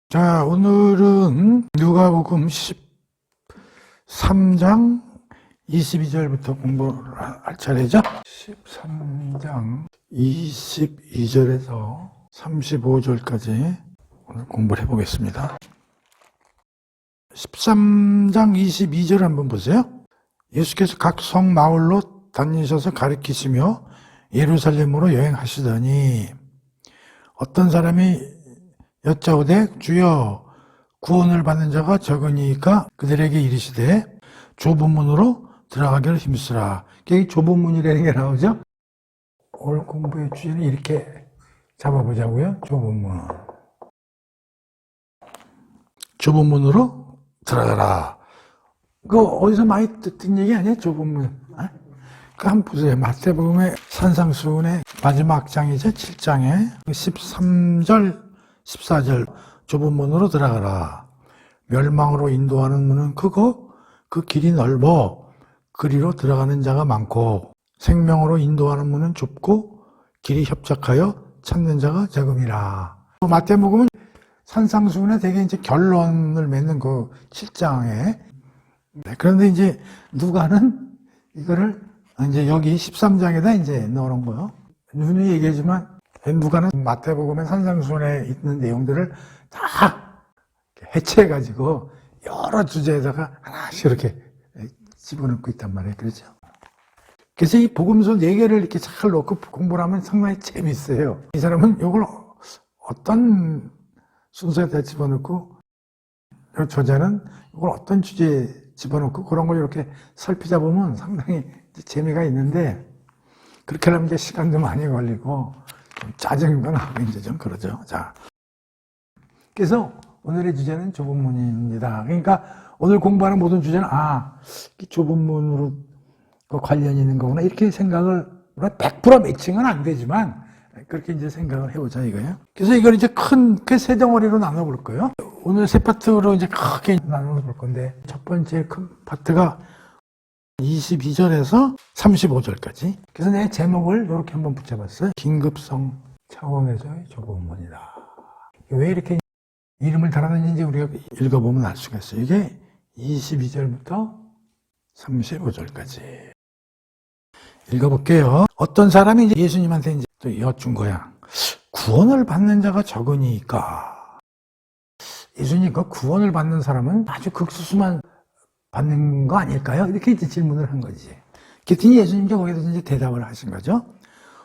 자, 오늘은 누가복음 13장 22절부터 공부를 할 차례죠. 13장 22절에서 35절까지 오늘 공부를 해보겠습니다. 13장 22절 한번 보세요. 예수께서 각 성 마을로 다니셔서 가르치시며 예루살렘으로 여행하시더니 어떤 사람이 여짜오되 주여 구원을 받는 자가 적으니까 그들에게 이르시되 좁은 문으로 들어가기를 힘쓰라. 여기 좁은 문이라는 게 나오죠. 오늘 공부의 주제는 이렇게 잡아보자고요. 좁은 문. 좁은 문으로 들어가라. 그거 어디서 많이 듣던 얘기 아니에요? 좁은 문. 그 한번 보세요. 마태복음의 산상수훈의 마지막 장이죠. 7장에 13절 14절 좁은 문으로 들어가라. 멸망으로 인도하는 문은 크고 그 길이 넓어 그리로 들어가는 자가 많고 생명으로 인도하는 문은 좁고 길이 협착하여 찾는 자가 적음이라. 마태복음은 산상수훈에 되게 이제 결론을 맺는 그 7장에 그런데 이제 누가는 이거를 이제 여기 13장에다 이제 넣어놓은 거예요. 누누이 얘기하지만 누가는 마태복음의 산상수훈에 있는 내용들을 다 해체해가지고 여러 주제에다가 하나씩 이렇게 집어넣고 있단 말이에요. 그렇죠? 그래서 이 복음서 4개를 이렇게 잘 놓고 공부를 하면 상당히 재밌어요. 이 사람은 이걸 어떤 순서에다 집어넣고, 저자는 이걸 어떤 주제에 집어넣고 그런 걸 이렇게 살피다 보면 상당히 재미가 있는데, 그렇게 하면 이제 시간도 많이 걸리고, 좀 짜증도 나고 이제 좀 그러죠. 자. 그래서 오늘의 주제는 좁은 문입니다. 그러니까 오늘 공부하는 모든 주제는, 이 좁은 문으로 관련이 있는 거구나. 이렇게 생각을, 100% 매칭은 안 되지만, 그렇게 이제 생각을 해보자 이거예요. 그래서 이걸 이제 크게 세 덩어리로 나눠볼 거예요. 오늘 세 파트로 이제 크게 나눠볼 건데, 첫 번째 큰 파트가 22절에서 35절까지. 그래서 내 제목을 이렇게 한번 붙여봤어요. 긴급성 차원에서의 좁은 문이다. 왜 이렇게 이름을 달았는지 우리가 읽어보면 알 수가 있어요. 이게 22절부터 35절까지. 읽어볼게요. 어떤 사람이 이제 예수님한테 이제 또 여쭌 거야. 구원을 받는 자가 적으니까. 예수님, 그 구원을 받는 사람은 아주 극소수만 받는 거 아닐까요? 이렇게 이제 질문을 한 거지. 그랬더니 예수님께 거기서 이제 대답을 하신 거죠.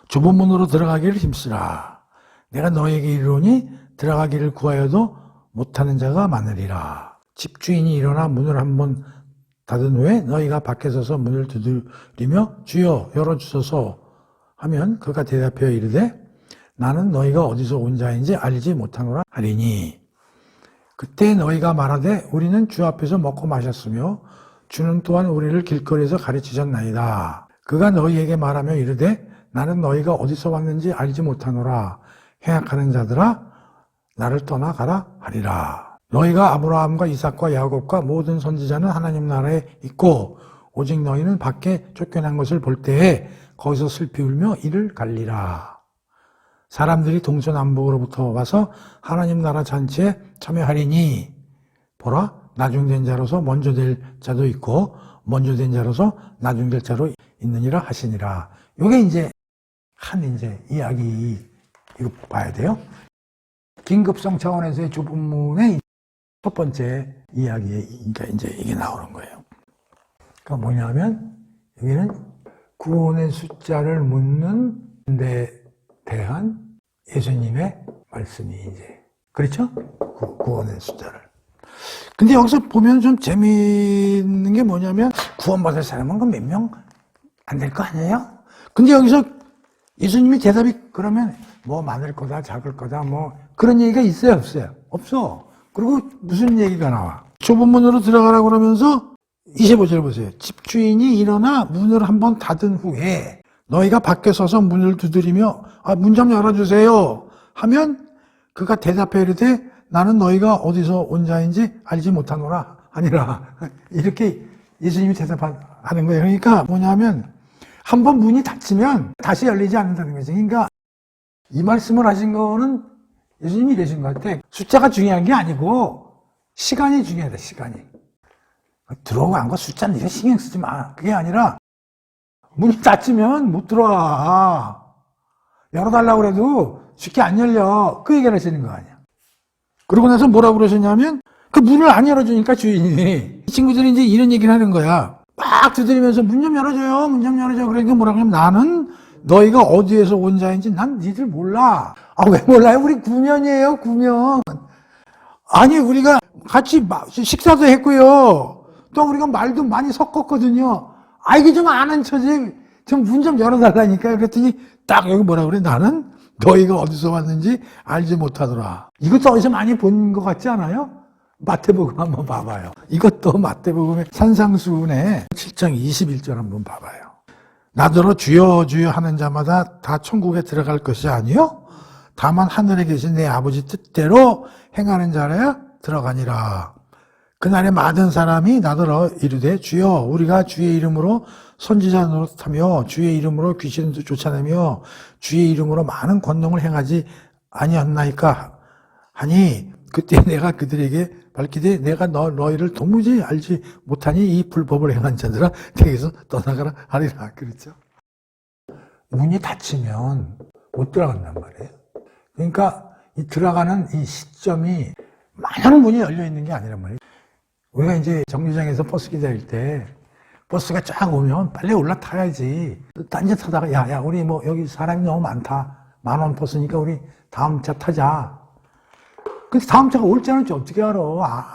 좁은 문으로 들어가기를 힘쓰라. 내가 너에게 이르노니 들어가기를 구하여도 못하는 자가 많으리라. 집주인이 일어나 문을 한번 닫은 후에 너희가 밖에 서서 문을 두드리며 주여 열어주소서 하면 그가 대답하여 이르되 나는 너희가 어디서 온 자인지 알지 못하노라 하리니 그때 너희가 말하되 우리는 주 앞에서 먹고 마셨으며 주는 또한 우리를 길거리에서 가르치셨나이다. 그가 너희에게 말하며 이르되 나는 너희가 어디서 왔는지 알지 못하노라. 행악하는 자들아 나를 떠나가라 하리라. 너희가 아브라함과 이삭과 야곱과 모든 선지자는 하나님 나라에 있고 오직 너희는 밖에 쫓겨난 것을 볼 때에 거기서 슬피 울며 이를 갈리라. 사람들이 동서남북으로부터 와서 하나님 나라 잔치에 참여하리니 보라 나중된 자로서 먼저 될 자도 있고 먼저 된 자로서 나중될 자로 있느니라 하시니라. 요게 이제 한 이제 이야기 이거 봐야 돼요. 긴급성 차원에서의 좁은 문의 첫 번째 이야기에 그러니까 이제 이게 나오는 거예요. 그러니까 뭐냐면 여기는 구원의 숫자를 묻는 데 대한 예수님의 말씀이 이제 그렇죠? 구원의 숫자를. 근데 여기서 보면 좀 재미있는 게 뭐냐면 구원받을 사람은 그 몇 명 안 될 거 아니에요? 근데 여기서 예수님이 대답이 그러면 뭐 많을 거다 작을 거다 뭐 그런 얘기가 있어요 없어요? 없어. 그리고 무슨 얘기가 나와? 좁은 문으로 들어가라고 그러면서 25절 보세요. 집주인이 일어나 문을 한번 닫은 후에 너희가 밖에 서서 문을 두드리며 문 좀 열어주세요 하면 그가 대답해 이르되 나는 너희가 어디서 온 자인지 알지 못하노라 아니라 이렇게 예수님이 대답하는 거예요. 그러니까 뭐냐면 한번 문이 닫히면 다시 열리지 않는다는 거죠. 그러니까 이 말씀을 하신 거는 예수님이 이러신 것 같아. 숫자가 중요한 게 아니고 시간이 중요하다, 시간이. 들어오고 안 가 숫자는 이래 신경 쓰지 마. 그게 아니라 문이 닫히면 못 들어와. 열어달라고 그래도 쉽게 안 열려. 그 얘기를 하시는 거 아니야. 그러고 나서 뭐라고 그러셨냐면 그 문을 안 열어주니까 주인이 이 친구들이 이제 이런 얘기를 하는 거야. 막 두드리면서 문 좀 열어줘요. 문 좀 열어줘. 그러니까 뭐라고 하면 나는 너희가 어디에서 온 자인지 난 니들 몰라. 아, 왜 몰라요? 우리 구면이에요, 구면. 아니, 우리가 같이 식사도 했고요. 또 우리가 말도 많이 섞었거든요. 아, 이게 좀 아는 처지. 좀 문 좀 열어달라니까. 그랬더니 딱 여기 뭐라 그래? 나는 너희가 어디서 왔는지 알지 못하더라. 이것도 어디서 많이 본 것 같지 않아요? 마태복음 한번 봐봐요. 이것도 마태복음의 산상수훈의 7장 21절 한번 봐봐요. 나더러 주여 주여 하는 자마다 다 천국에 들어갈 것이 아니요 다만 하늘에 계신 내 아버지 뜻대로 행하는 자라 들어가니라. 그날에 많은 사람이 나더러 이르되 주여 우리가 주의 이름으로 선지자 노릇하며 주의 이름으로 귀신도 쫓아내며 주의 이름으로 많은 권능을 행하지 아니었나이까 하니 그때 내가 그들에게 밝히되 내가 너희를 도무지 알지 못하니 이 불법을 행한 자들아 내게서 떠나가라 하리라. 그렇죠? 문이 닫히면 못 들어간단 말이에요. 그러니까 이 들어가는 이 시점이 많은 문이 열려 있는 게 아니란 말이에요. 우리가 이제 정류장에서 버스 기다릴 때 버스가 쫙 오면 빨리 올라타야지. 딴짓하다가 야 우리 뭐 여기 사람이 너무 많다. 10,000원 버스니까 우리 다음 차 타자. 근데 다음 차가 올지 안 올지 어떻게 알아?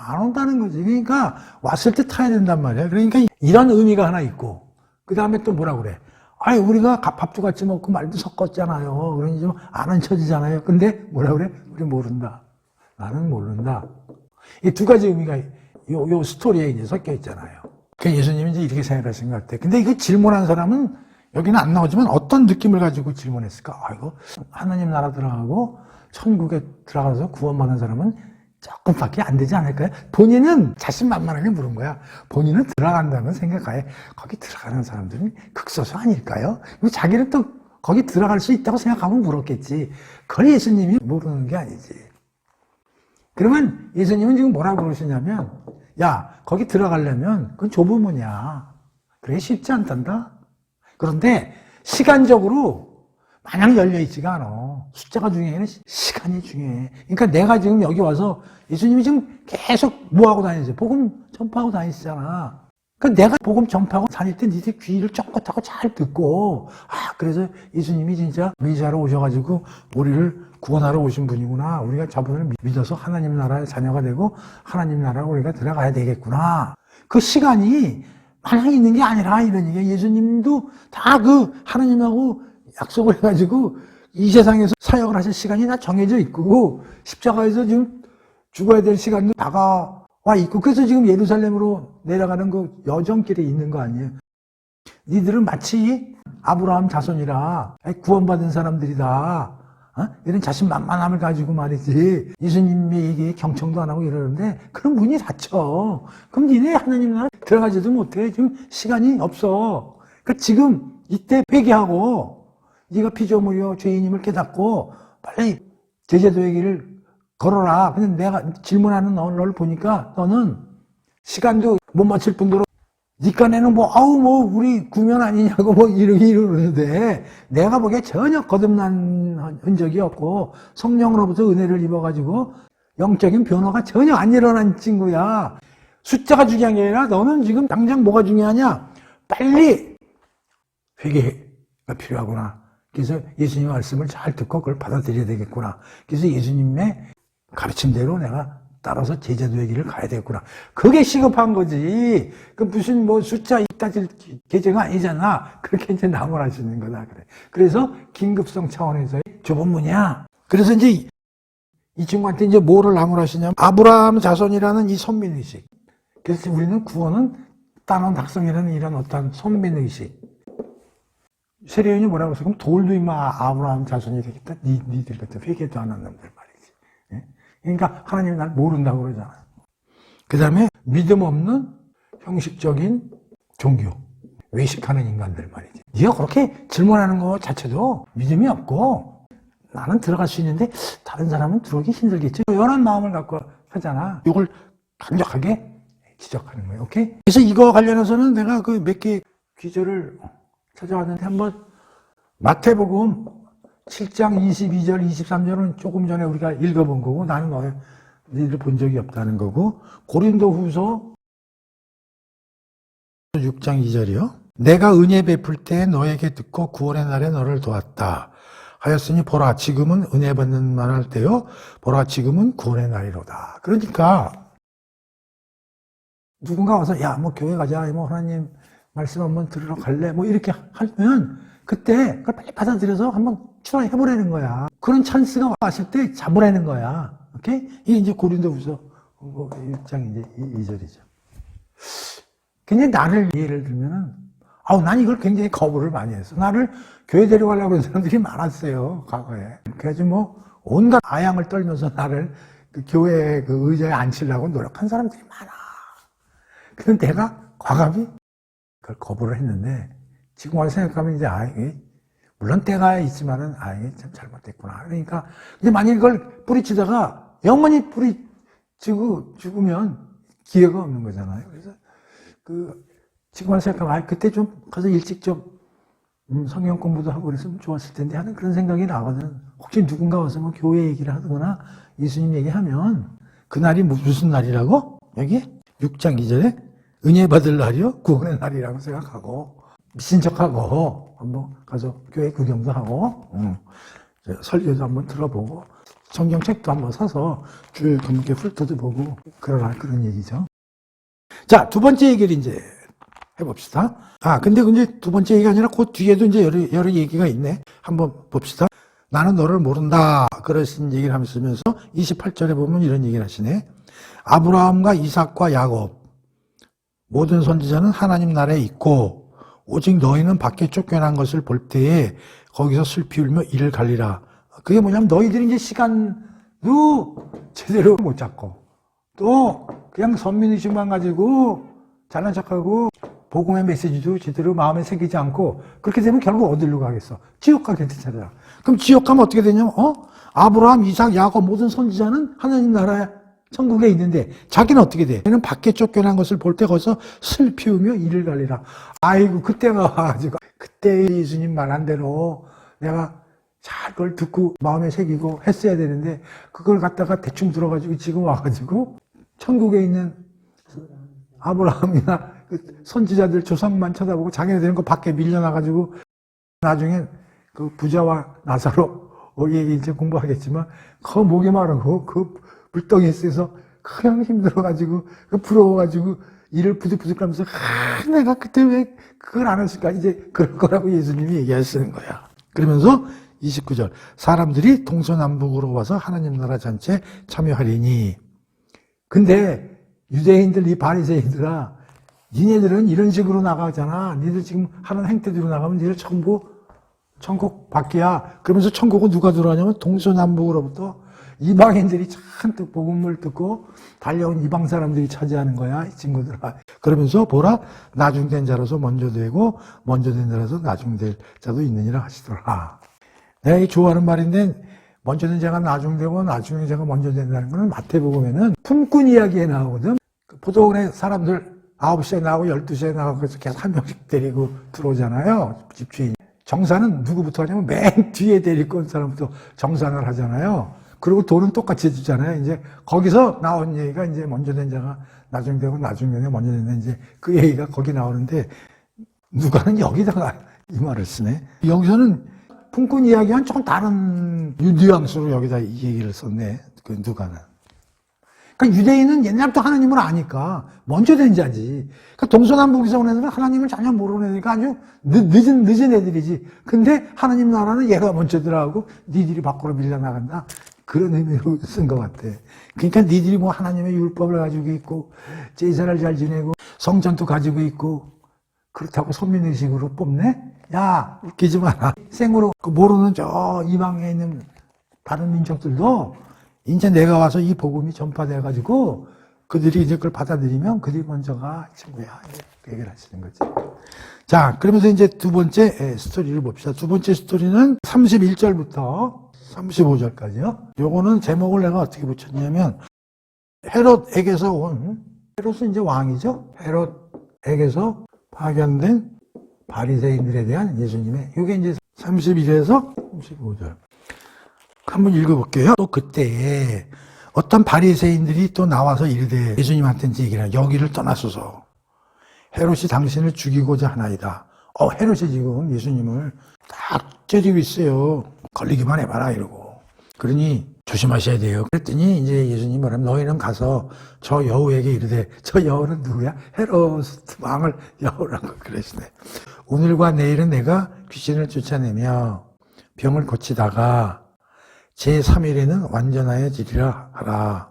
안 온다는 거지. 그러니까 왔을 때 타야 된단 말이야. 그러니까 이런 의미가 하나 있고 그 다음에 또 뭐라 그래? 아니 우리가 밥도 같이 먹고 말도 섞었잖아요. 그러니 좀 아는 처지잖아요. 근데 뭐라 그래? 우리 모른다. 나는 모른다. 이 두 가지 의미가 요 스토리에 이제 섞여 있잖아요. 그 예수님이 이제 이렇게 생각하신 것 같아. 근데 이거 질문한 사람은 여기는 안 나오지만 어떤 느낌을 가지고 질문했을까? 아이고 하나님 나라 들어가고 천국에 들어가서 구원받은 사람은 조금밖에 안 되지 않을까요? 본인은 자신만만하게 물은 거야. 본인은 들어간다는 생각하에 거기 들어가는 사람들은 극소수 아닐까요? 자기는 또 거기 들어갈 수 있다고 생각하면 물었겠지. 그걸 예수님이 모르는 게 아니지. 그러면 예수님은 지금 뭐라고 그러시냐면 야 거기 들어가려면 그건 좁은 문이야. 그게 쉽지 않단다. 그런데 시간적으로 마냥 열려있지가 않아. 숫자가 중요해. 아니라 시간이 중요해. 그러니까 내가 지금 여기 와서 예수님이 지금 계속 뭐하고 다니세요? 복음 전파하고 다니시잖아. 그러니까 내가 복음 전파하고 다닐 때 니들 귀를 쫑긋하고 잘 듣고 그래서 예수님이 진짜 메시아로 오셔가지고 우리를 구원하러 오신 분이구나. 우리가 저분을 믿어서 하나님 나라의 자녀가 되고 하나님 나라로 우리가 들어가야 되겠구나. 그 시간이 마냥 있는 게 아니라 이런 얘기야. 예수님도 다 그 하나님하고 약속을 해가지고 이 세상에서 사역을 하실 시간이 다 정해져 있고 십자가에서 지금 죽어야 될 시간도 다가와 있고 그래서 지금 예루살렘으로 내려가는 그 여정길에 있는 거 아니에요. 니들은 마치 아브라함 자손이라 구원받은 사람들이다. 이런 자신만만함을 가지고 말이지 예수님의 얘기에 경청도 안 하고 이러는데 그럼 문이 닫혀. 그럼 니네 하나님 나라 들어가지도 못해. 지금 시간이 없어. 그러니까 지금 이때 회개하고 네가 피조물이요 죄인임을 깨닫고 빨리 제자도의 길을 걸어라. 근데 내가 질문하는 너를 보니까 너는 시간도 못 맞출 뿐더러 네 깐에는 우리 구면 아니냐고 이러는데 내가 보기에 전혀 거듭난 흔적이 없고 성령으로부터 은혜를 입어가지고 영적인 변화가 전혀 안 일어난 친구야. 숫자가 중요한 게 아니라 너는 지금 당장 뭐가 중요하냐? 빨리 회개가 필요하구나. 그래서 예수님의 말씀을 잘 듣고 그걸 받아들여야 되겠구나. 그래서 예수님의 가르침대로 내가 따라서 제자도의 길을 가야 되겠구나. 그게 시급한 거지. 그 무슨 숫자 따질 계제가 아니잖아. 그렇게 이제 나무라시는 거다. 그래. 그래서 긴급성 차원에서의 좁은 문이야. 그래서 이제 이 친구한테 이제 뭐를 나무라시냐면 아브라함 자손이라는 이 선민의식. 그래서 우리는 구원은 따놓은 학성이라는 이런 어떤 선민의식. 세례요한이 뭐라고 했어? 그럼 돌도 임마 아브라함 자손이 되겠다. 니들 같은 회개도 안 하는 놈들 말이지. 예? 그러니까 하나님이 날 모른다고 그러잖아요. 그 다음에 믿음 없는 형식적인 종교, 외식하는 인간들 말이지. 네가 그렇게 질문하는 거 자체도 믿음이 없고 나는 들어갈 수 있는데 다른 사람은 들어오기 힘들겠지. 이런 마음을 갖고 하잖아. 이걸 강력하게 지적하는 거예요. 오케이? 그래서 이거 관련해서는 내가 그 몇 개 기절을 찾아왔는데 한번 마태복음 7장 22절, 23절은 조금 전에 우리가 읽어본 거고 나는 너희들 본 적이 없다는 거고 고린도후서 6장 2절이요. 내가 은혜 베풀 때 너에게 듣고 구원의 날에 너를 도왔다 하였으니 보라 지금은 은혜 받는 말할 때요 보라 지금은 구원의 날이로다. 그러니까 누군가 와서 야 뭐 교회 가자 뭐 하나님 말씀 한번 들으러 갈래 뭐 이렇게 하면 그때 그걸 빨리 받아들여서 한번 출하해보라는 거야. 그런 찬스가 왔을 때 잡으라는 거야. 오케이? 이게 이제 고린도후서 6장 이제 2절이죠. 굉장히 나를 예를 들면은 난 이걸 굉장히 거부를 많이 했어. 나를 교회 데려가려고 하는 사람들이 많았어요, 과거에. 그래가지고 뭐, 온갖 아양을 떨면서 나를 그 교회 그 의자에 앉히려고 노력한 사람들이 많아. 그런데 내가 과감히 그걸 거부를 했는데, 지금 와서 생각하면 이제, 이게 물론 때가 있지만은, 이게 참 잘못됐구나. 그러니까, 이제 만약에 그걸 뿌리치다가 영원히 뿌리치고 죽으면 기회가 없는 거잖아요. 그래서, 지금 와서 생각하면, 그때 좀 가서 일찍 좀, 성경 공부도 하고 그랬으면 좋았을 텐데 하는 그런 생각이 나거든. 혹시 누군가 와서 뭐 교회 얘기를 하거나 예수님 얘기하면, 그날이 무슨 날이라고? 여기 6장 2절에 은혜 받을 날이요? 구원의 날이라고 생각하고, 미친 척하고, 한번 가서 교회 구경도 하고, 설교도 한번 들어보고, 성경책도 한번 사서 줄 검게 훑어도 보고, 그런 얘기죠. 자, 두 번째 얘기를 이제 해봅시다. 근데 이제 두 번째 얘기가 아니라 그 뒤에도 이제 여러 얘기가 있네. 한번 봅시다. 나는 너를 모른다. 그러신 얘기를 하면서 28절에 보면 이런 얘기를 하시네. 아브라함과 이삭과 야곱, 모든 선지자는 하나님 나라에 있고, 오직 너희는 밖에 쫓겨난 것을 볼 때에 거기서 슬피 울며 이를 갈리라. 그게 뭐냐면 너희들이 이제 시간도 제대로 못 잡고, 또 그냥 선민의식만 가지고 잘난 척하고 복음의 메시지도 제대로 마음에 새기지 않고 그렇게 되면 결국 어디로 가겠어? 지옥 가겠지 찾아. 그럼 지옥 가면 어떻게 되냐면 아브라함, 이삭, 야곱 모든 선지자는 하나님 나라 천국에 있는데 자기는 어떻게 돼? 걔는 밖에 쫓겨난 것을 볼 때 거기서 슬피 울며 이를 갈리라. 아이고 그때가 와가지고 그때 예수님 말한 대로 내가 잘 그걸 듣고 마음에 새기고 했어야 되는데 그걸 갖다가 대충 들어가지고 지금 와가지고 천국에 있는 아브라함이나 그 선지자들 조상만 쳐다보고 자기네들은 그 밖에 밀려나가지고 나중에 그 부자와 나사로 여기 이제 공부하겠지만 그 목이 마르고 그 불덩이에 쓰여서 그냥 힘들어가지고 그 부러워가지고 이를 부득부득하면서 내가 그때 왜 그걸 안 했을까 이제 그럴 거라고 예수님이 얘기하시는 거야. 그러면서 29절 사람들이 동서남북으로 와서 하나님 나라 잔치에 참여하리니 근데 유대인들 이 바리새인들아 니네들은 이런 식으로 나가잖아. 니들 지금 하는 행태대로 나가면 니들 천국 밖이야. 그러면서 천국은 누가 들어가냐면 동서남북으로부터 이방인들이 잔뜩 복음을 듣고 달려온 이방 사람들이 차지하는 거야, 이 친구들아. 그러면서 보라, 나중된 자로서 먼저 되고 먼저 된 자로서 나중될 자도 있느니라 하시더라. 내가 좋아하는 말인데 먼저 된 자가 나중되고 나중된 자가 먼저 된다는 것은 마태복음에는 품꾼 이야기에 나오거든. 보통의 사람들 9시에 나오고 12시에 나오고 그래서 계속 한 명씩 데리고 들어오잖아요. 집주인이. 정산은 누구부터 하냐면 맨 뒤에 데리고 온 사람부터 정산을 하잖아요. 그리고 돈은 똑같이 주잖아요. 이제 거기서 나온 얘기가 이제 먼저 된 자가 나중되고 나중된 자가 먼저 된다. 이제 그 얘기가 거기 나오는데 누가는 여기다가 이 말을 쓰네. 여기서는 품꾼 이야기와는 조금 다른 뉘앙스로 여기다 이 얘기를 썼네. 그 누가는. 그러니까 유대인은 옛날부터 하나님을 아니까 먼저 된 자지. 그러니까 동서남북에서 온 애들은 하나님을 전혀 모르는 애니까 아주 늦은 애들이지. 근데 하나님 나라는 얘가 먼저 들어가고 니들이 밖으로 밀려나간다. 그런 의미로 쓴 것 같아. 그러니까 니들이 뭐 하나님의 율법을 가지고 있고 제사를 잘 지내고 성전도 가지고 있고 그렇다고 선민의식으로 뽑네? 야 웃기지 마라. 생으로 모르는 저 이방에 있는 다른 민족들도 이제 내가 와서 이 복음이 전파돼가지고 그들이 이제 그걸 받아들이면 그들이 먼저가 친구야. 이렇게 얘기를 하시는 거지. 자, 그러면서 이제 두 번째 스토리를 봅시다. 두 번째 스토리는 31절부터 35절까지요. 요거는 제목을 내가 어떻게 붙였냐면, 헤롯에게서 온, 헤롯은 이제 왕이죠. 헤롯에게서 파견된 바리새인들에 대한 예수님의, 요게 이제 31에서 35절. 한번 읽어볼게요. 또 그때에 어떤 바리새인들이 또 나와서 이르되 예수님한테 이제 얘기를 해요. 여기를 떠나소서. 헤롯이 당신을 죽이고자 하나이다. 헤롯이 지금 예수님을 딱 째리고 있어요. 걸리기만 해봐라 이러고. 그러니 조심하셔야 돼요. 그랬더니 이제 예수님이 말하면 너희는 가서 저 여우에게 이르되, 저 여우는 누구야? 헤롯 왕을 여우라고 그러시네. 오늘과 내일은 내가 귀신을 쫓아내며 병을 고치다가 제3일에는 완전하여지리라 하라.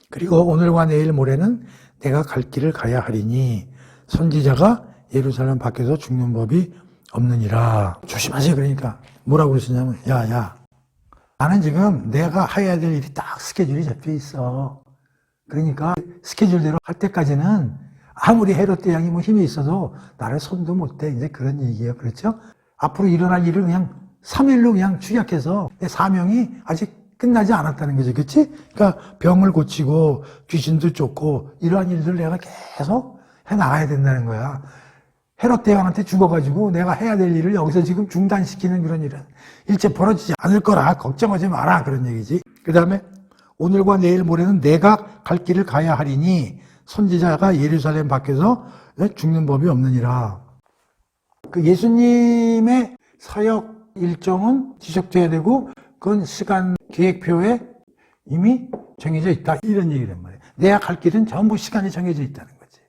그리고 오늘과 내일 모레는 내가 갈 길을 가야 하리니 선지자가 예루살렘 밖에서 죽는 법이 없느니라. 조심하세요. 그러니까 뭐라고 그러시냐면, 야 나는 지금 내가 해야 될 일이 딱 스케줄이 잡혀 있어. 그러니까 스케줄대로 할 때까지는 아무리 헤롯 대왕이 뭐 힘이 있어도 나를 손도 못 대. 이제 그런 얘기예요. 그렇죠? 앞으로 일어날 일을 그냥 3일로 그냥 축약해서 내 사명이 아직 끝나지 않았다는 거죠. 그치? 그러니까 병을 고치고 귀신도 쫓고 이러한 일들을 내가 계속 해 나가야 된다는 거야. 헤롯 대왕한테 죽어가지고 내가 해야 될 일을 여기서 지금 중단시키는 그런 일은 일체 벌어지지 않을 거라 걱정하지 마라. 그런 얘기지. 그 다음에 오늘과 내일 모레는 내가 갈 길을 가야 하리니 선지자가 예루살렘 밖에서 죽는 법이 없느니라. 그 예수님의 사역 일정은 지속돼야 되고 그건 시간 계획표에 이미 정해져 있다. 이런 얘기란 말이에요. 내가 갈 길은 전부 시간이 정해져 있다는 거지.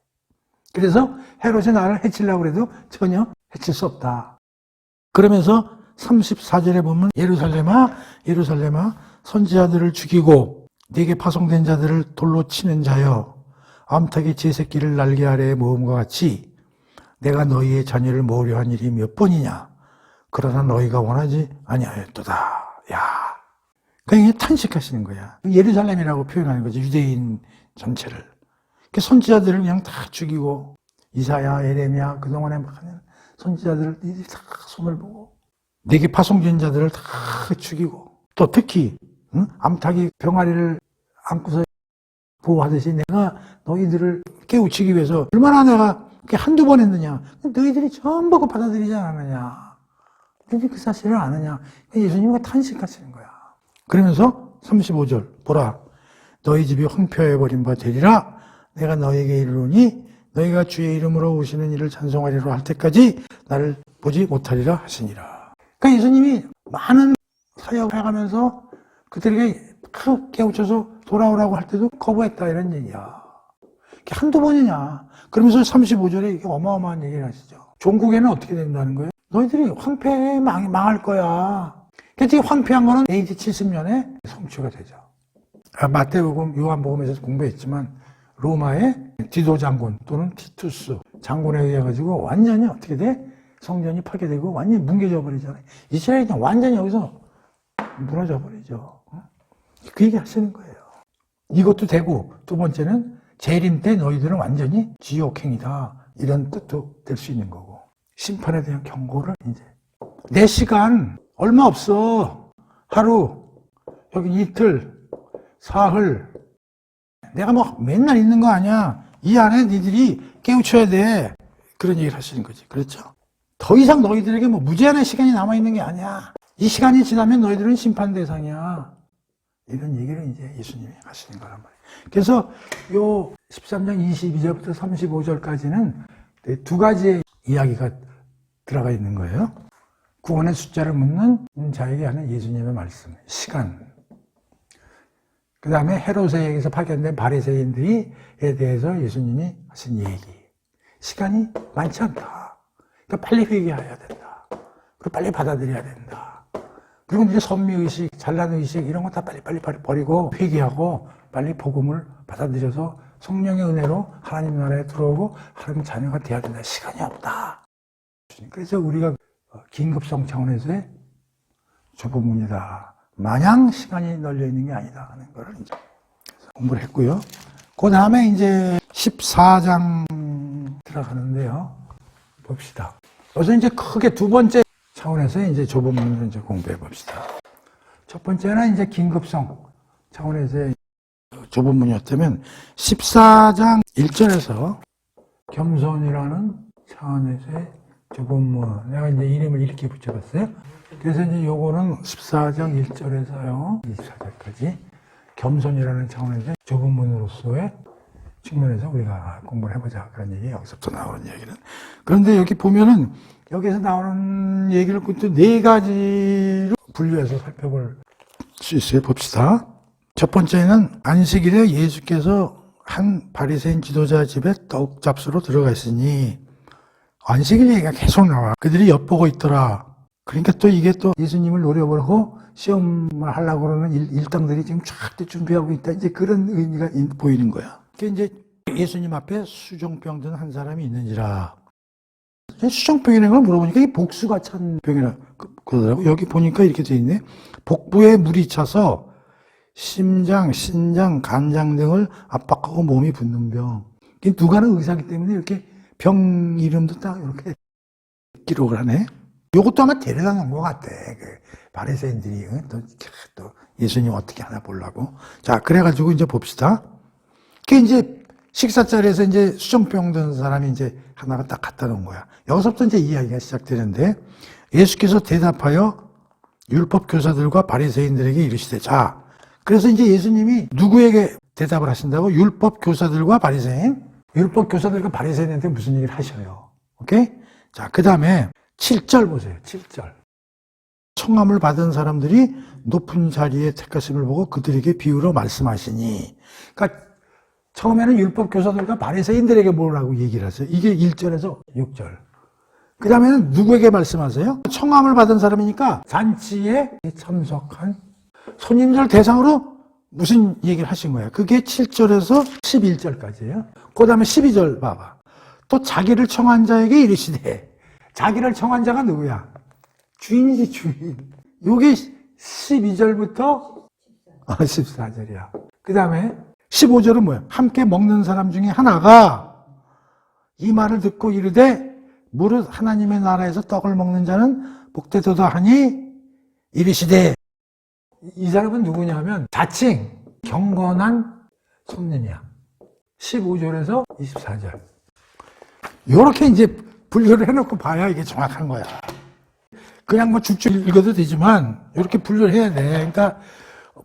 그래서 헤롯이 나를 해치려고 해도 전혀 해칠 수 없다. 그러면서 34절에 보면 예루살렘아 선지자들을 죽이고 네게 파송된 자들을 돌로 치는 자여 암탉이 제 새끼를 날개 아래에 모음과 같이 내가 너희의 자녀를 모으려 한 일이 몇 번이냐. 그러나 너희가 원하지 아니하였도다. 야, 그냥 탄식하시는 거야. 예루살렘이라고 표현하는 거죠. 유대인 전체를. 선지자들을 그냥 다 죽이고 이사야, 예레미야 그동안에 막 하는 선지자들을 다 손을 보고 네게 파송된 자들을 다 죽이고 또 특히 암탉이 병아리를 안고서 보호하듯이 내가 너희들을 깨우치기 위해서 얼마나 내가 한두 번 했느냐. 너희들이 전부 그 받아들이지 않았느냐. 너희들이 그 사실을 아느냐. 예수님이 탄식하시는 거야. 그러면서 35절 보라 너희 집이 황폐해버린 바 되리라. 내가 너희에게 이르노니 너희가 주의 이름으로 오시는 이를 찬송하리라 할 때까지 나를 보지 못하리라 하시니라. 그러니까 예수님이 많은 사역을 해가면서 그들에게 깨우쳐서 돌아오라고 할 때도 거부했다 이런 얘기야. 한두 번이냐. 그러면서 35절에 이게 어마어마한 얘기를 하시죠. 종국에는 어떻게 된다는 거예요? 너희들이 황폐해 망할 거야. 그래서 황폐한 거는 AD 70년에 성취가 되죠. 마태복음, 요한복음에서 공부했지만 로마의 디도 장군 또는 티투스 장군에 의해 가지고 완전히 어떻게 돼? 성전이 파괴되고 완전히 뭉개져 버리잖아요. 이스라엘이 그냥 완전히 여기서 무너져 버리죠. 그 얘기 하시는 거예요. 이것도 되고 두 번째는 재림 때 너희들은 완전히 지옥행이다. 이런 뜻도 될 수 있는 거고 심판에 대한 경고를 이제 내 시간 얼마 없어. 하루 여기 이틀 사흘 내가 뭐 맨날 있는 거 아니야. 이 안에 니들이 깨우쳐야 돼. 그런 얘기를 하시는 거지. 그렇죠? 더 이상 너희들에게 뭐 무제한의 시간이 남아있는 게 아니야. 이 시간이 지나면 너희들은 심판 대상이야. 이런 얘기를 이제 예수님이 하시는 거란 말이에요. 그래서 요 13장 22절부터 35절까지는 두 가지의 이야기가 들어가 있는 거예요. 구원의 숫자를 묻는 자에게 하는 예수님의 말씀, 시간. 그 다음에 헤롯에게서 파견된 바리새인들에 대해서 예수님이 하신 얘기. 시간이 많지 않다. 그러니까 빨리 회개해야 된다. 그리고 빨리 받아들여야 된다. 그리고 이제 선미의식, 잘난의식 이런 거 다 빨리 버리고 회개하고 빨리 복음을 받아들여서 성령의 은혜로 하나님 나라에 들어오고 하나님 자녀가 되어야 된다. 시간이 없다. 그래서 우리가 긴급성 차원에서의 좁은 문이다. 마냥 시간이 널려 있는 게 아니다 하는 거를 이제 공부를 했고요. 그 다음에 이제 14장 들어가는데요. 봅시다. 여기서 이제 크게 두 번째 차원에서 이제 좁은 문을 이제 공부해 봅시다. 첫 번째는 이제 긴급성 차원에서 좁은 문이었다면 14장 1절에서 겸손이라는 차원에서의 좁은 문. 내가 이제 이름을 이렇게 붙여봤어요. 그래서 이제 요거는 14장 1절에서요. 24절까지 겸손이라는 차원에서 좁은 문으로서의 측면에서 우리가 공부를 해보자. 그런 얘기, 여기서부터 나오는 얘기는. 그런데 여기 보면은, 여기서 나오는 얘기를 또 네 가지로 분류해서 살펴볼 수 있어요. 봅시다. 첫 번째는 안식일에 예수께서 한 바리새인 지도자 집에 떡 잡수러 들어가 있으니, 안식일 얘기가 계속 나와. 그들이 엿보고 있더라. 그러니까 또 이게 또 예수님을 노려보고 시험을 하려고 그러는 일당들이 지금 쫙 준비하고 있다. 이제 그런 의미가 보이는 거야. 그 이제 예수님 앞에 수종병 든 한 사람이 있는지라. 수종병이라는 걸 물어보니까 이게 복수가 찬 병이라 그러더라고. 여기 보니까 이렇게 돼 있네. 복부에 물이 차서 심장, 신장, 간장 등을 압박하고 몸이 붓는 병. 누가는 의사기 때문에 이렇게 병 이름도 딱 이렇게 기록을 하네. 요것도 아마 데려다 놓은 것 같아. 그 바리새인들이 또 예수님 어떻게 하나 보려고. 자, 그래가지고 이제 봅시다. 그 이제 식사 자리에서 이제 수종병 든 사람이 이제 하나가 딱 갖다 놓은 거야. 여기서부터 이제 이야기가 시작되는데, 예수께서 대답하여 율법 교사들과 바리새인들에게 이르시되. 자, 그래서 이제 예수님이 누구에게 대답을 하신다고? 율법 교사들과 바리새인? 율법 교사들과 바리새인한테 무슨 얘기를 하셔요. 오케이? 자, 그 다음에 7절 보세요. 7절. 청함을 받은 사람들이 높은 자리에 택하심을 보고 그들에게 비유로 말씀하시니. 그러니까 처음에는 율법 교사들과 바리새인들에게 뭐라고 얘기를 하세요. 이게 1절에서 6절. 그 다음에는 누구에게 말씀하세요? 청함을 받은 사람이니까 잔치에 참석한 손님들 대상으로 무슨 얘기를 하신 거야? 그게 7절에서 11절까지예요. 그 다음에 12절 봐봐. 또 자기를 청한 자에게 이르시되. 자기를 청한 자가 누구야? 주인이지, 주인. 요게 12절부터 14절이야. 그 다음에 15절은 뭐야? 함께 먹는 사람 중에 하나가 이 말을 듣고 이르되 무릇 하나님의 나라에서 떡을 먹는 자는 복되도다 하니 이르시되. 이 사람은 누구냐면 자칭 경건한 손님이야. 15절에서 24절. 요렇게 이제 분류를 해놓고 봐야 이게 정확한 거야. 그냥 뭐 쭉쭉 읽어도 되지만 이렇게 분류를 해야 돼. 그러니까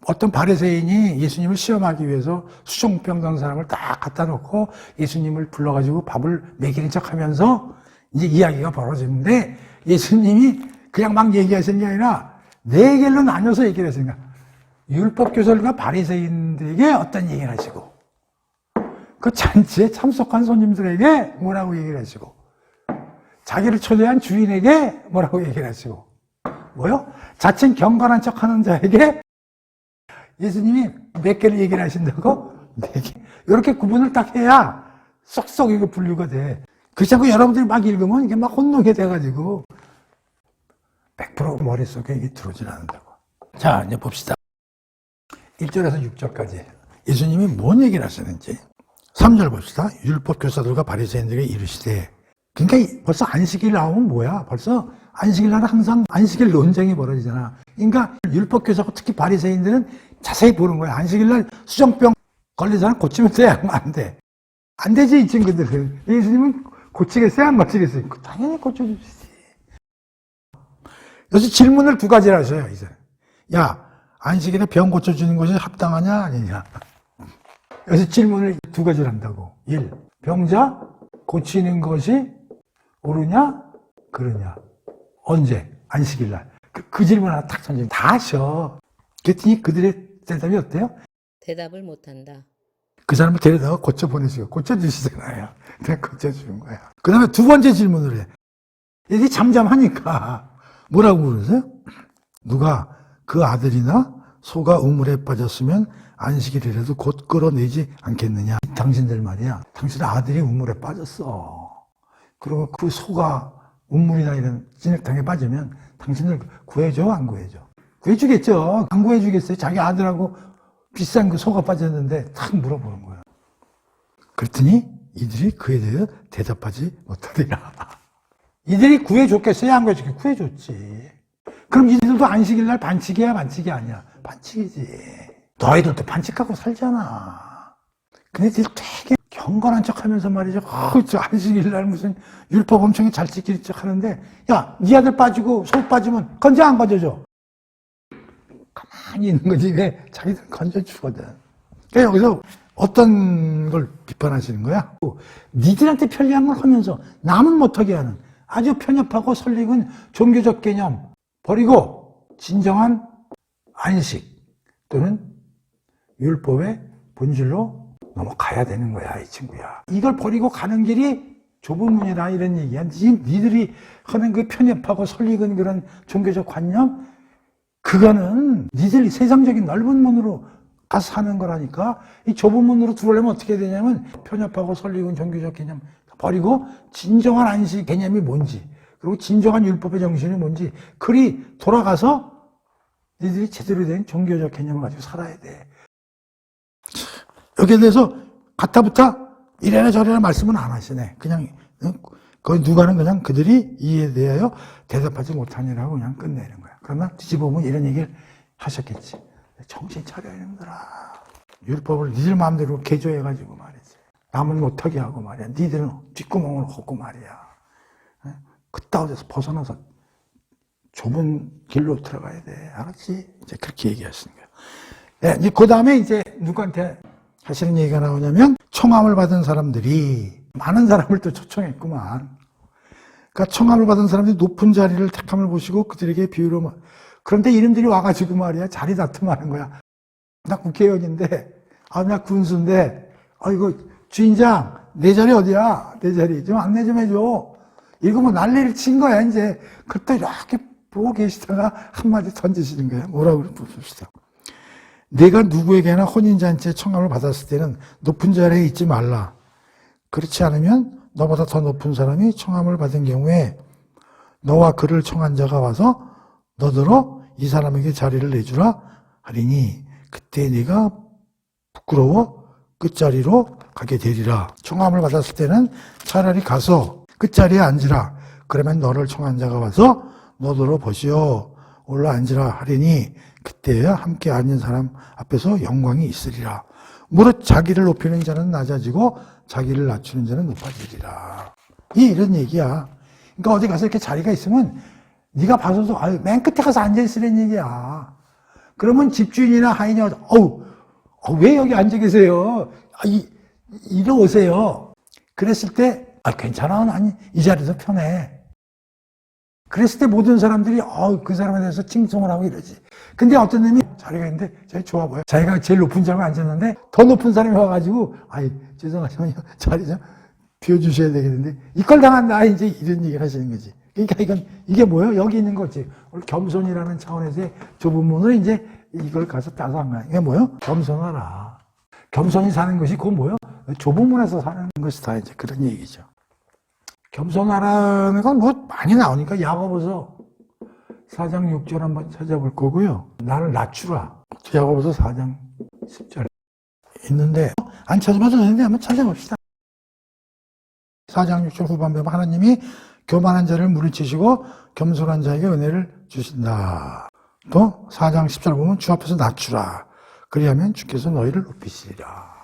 어떤 바리새인이 예수님을 시험하기 위해서 수종병 든 사람을 딱 갖다 놓고 예수님을 불러가지고 밥을 먹이는 척하면서 이제 이야기가 벌어지는데, 예수님이 그냥 막 얘기하시는 게 아니라 네 개로 나눠서 얘기를 했으니까 율법 교사들과 바리새인들에게 어떤 얘기를 하시고, 그 잔치에 참석한 손님들에게 뭐라고 얘기를 하시고, 자기를 초대한 주인에게 뭐라고 얘기를 하시고, 뭐요? 자칭 경건한 척하는 자에게 예수님이 몇 개를 얘기를 하신다고? 네 개. 이렇게 구분을 딱 해야 쏙쏙 이거 분류가 돼. 그렇지 않고 여러분들이 막 읽으면 이게 막 혼동이 돼가지고 100% 머릿속에 이게 들어오질 않는다고. 자, 이제 봅시다. 1절에서 6절까지 예수님이 뭔 얘기를 하시는지. 3절 봅시다. 율법 교사들과 바리새인들에게 이르시되. 그러니까 벌써 안식일 나오면 뭐야? 벌써 안식일 날은 항상 안식일 논쟁이 벌어지잖아. 그러니까 율법 교사고 특히 바리새인들은 자세히 보는 거야. 안식일 날 수정병 걸린 사람 고치면 돼? 안 돼. 안 되지, 이 친구들은. 예수님은 고치겠어요? 안 고치겠어요? 당연히 고쳐주시지. 여기서 질문을 두 가지를 하셔요, 이제. 야, 안식일에 병 고쳐주는 것이 합당하냐, 아니냐. 여기서 질문을 두 가지를 한다고. 1. 병자 고치는 것이 옳으냐, 그러냐. 언제? 안식일 날. 그 질문 하나 탁 던지면 다 하셔. 그랬더니 그들의 대답이 어때요? 대답을 못한다. 그 사람을 데려다가 고쳐 보내시고, 고쳐주시잖아요. 내가 고쳐주는 거야. 그 다음에 두 번째 질문을 해. 얘들이 잠잠하니까 뭐라고 그러세요? 누가 그 아들이나 소가 우물에 빠졌으면 안식일이라도 곧 끌어내지 않겠느냐. 당신들 말이야. 당신 아들이 우물에 빠졌어. 그리고 그 소가 우물이나 이런 진흙탕에 빠지면 당신들 구해줘, 안 구해줘? 구해주겠죠. 안 구해주겠어요. 자기 아들하고 비싼 그 소가 빠졌는데 탁 물어보는 거야. 그랬더니 이들이 그에 대해 대답하지 못하더라. 이들이 구해줬겠어요? 안 구해줬겠어요? 구해줬지. 그럼 이들도 안식일 날 반칙이야, 반칙이 아니야? 반칙이지. 너희들도 반칙하고 살잖아. 근데 이들 되게 경건한 척 하면서 말이죠. 저 안식일 날 무슨 율법 엄청 잘 지키는 척 하는데, 야, 네 아들 빠지고 속 빠지면 건져 안 건져줘? 가만히 있는 거지. 왜 자기들 건져주거든. 그러니까 여기서 어떤 걸 비판하시는 거야? 니들한테 편리한 걸 하면서 남은 못하게 하는 아주 편협하고 설익은 종교적 개념 버리고 진정한 안식 또는 율법의 본질로 넘어가야 되는 거야, 이 친구야. 이걸 버리고 가는 길이 좁은 문이다, 이런 얘기야. 니들이 하는 그 편협하고 설익은 그런 종교적 관념, 그거는 니들이 세상적인 넓은 문으로 가서 사는 거라니까. 이 좁은 문으로 들어오려면 어떻게 되냐면 편협하고 설익은 종교적 개념 버리고 진정한 안식 개념이 뭔지, 그리고 진정한 율법의 정신이 뭔지 그리 돌아가서 니들이 제대로 된 종교적 개념을 가지고 살아야 돼. 여기에 대해서 가타부타 이래라 저래라 말씀은 안 하시네. 그냥 거기 누가는 그냥 그들이 이에 대하여 대답하지 못하니라고 그냥 끝내는 거야. 그러나 뒤집어보면 이런 얘기를 하셨겠지. 정신 차려, 이놈들아. 율법을 니들 마음대로 개조해가지고 말이지. 남은 못하게 하고 말이야. 니들은 뒷구멍을 걷고 말이야. 그따위 데서 벗어나서 좁은 길로 들어가야 돼. 알았지? 이제 그렇게 얘기하시는 거예요. 네, 이제 그 다음에 이제 누구한테 하시는 얘기가 나오냐면, 청함을 받은 사람들이, 많은 사람을 또 초청했구만. 그러니까 청함을 받은 사람들이 높은 자리를 택함을 보시고 그들에게 비유로, 그런데 이름들이 와가지고 말이야, 자리 다툼하는 거야. 나 국회의원인데, 나 군수인데, 이거 주인장, 내 자리 어디야? 내 자리 좀 안내 좀 해줘. 이거 뭐 난리를 친 거야, 이제. 그때 이렇게 보고 계시다가 한마디 던지시는 거야. 뭐라고 봅시다. 내가 누구에게나 혼인잔치에 청함을 받았을 때는 높은 자리에 있지 말라. 그렇지 않으면 너보다 더 높은 사람이 청함을 받은 경우에 너와 그를 청한 자가 와서 너더러 이 사람에게 자리를 내주라 하리니 그때 네가 부끄러워 끝자리로 가게 되리라. 청함을 받았을 때는 차라리 가서 끝자리에 앉으라. 그러면 너를 청한 자가 와서 너더러 보시오 올라 앉으라 하리니 그때야 함께 앉은 사람 앞에서 영광이 있으리라. 무릇 자기를 높이는 자는 낮아지고 자기를 낮추는 자는 높아지리라. 이런 얘기야. 그러니까 어디 가서 이렇게 자리가 있으면 네가 봐서도 맨 끝에 가서 앉아있으라는 얘기야. 그러면 집주인이나 하인이 왜 여기 앉아 계세요? 이리 오세요. 그랬을 때 괜찮아. 아니 이 자리도 편해. 그랬을 때 모든 사람들이 그 사람에 대해서 칭송을 하고 이러지. 근데 어떤 놈이 자리가 있는데 자기 좋아 보여. 자기가 제일 높은 자리에 앉았는데 더 높은 사람이 와가지고 죄송하지만요 자리 좀 비워주셔야 되겠는데 이걸 당한다 이제 이런 얘기를 하시는 거지. 그러니까 이게 뭐예요? 여기 있는 거지. 겸손이라는 차원에서의 좁은 문을 이제 이걸 가서 따서 한 거야. 이게 뭐예요? 겸손하라. 겸손히 사는 것이 그건 뭐예요? 좁은 문에서 사는 것이 다 이제 그런 얘기죠. 겸손하라는 건 뭐 많이 나오니까 야고보서 4장 6절 한번 찾아볼 거고요. 나를 낮추라. 야고보서 4장 10절 있는데 안 찾아봐도 되는데 한번 찾아봅시다. 4장 6절 후반부에 하나님이 교만한 자를 물리치시고 겸손한 자에게 은혜를 주신다. 또 4장 10절 보면 주 앞에서 낮추라. 그리하면 주께서 너희를 높이시리라.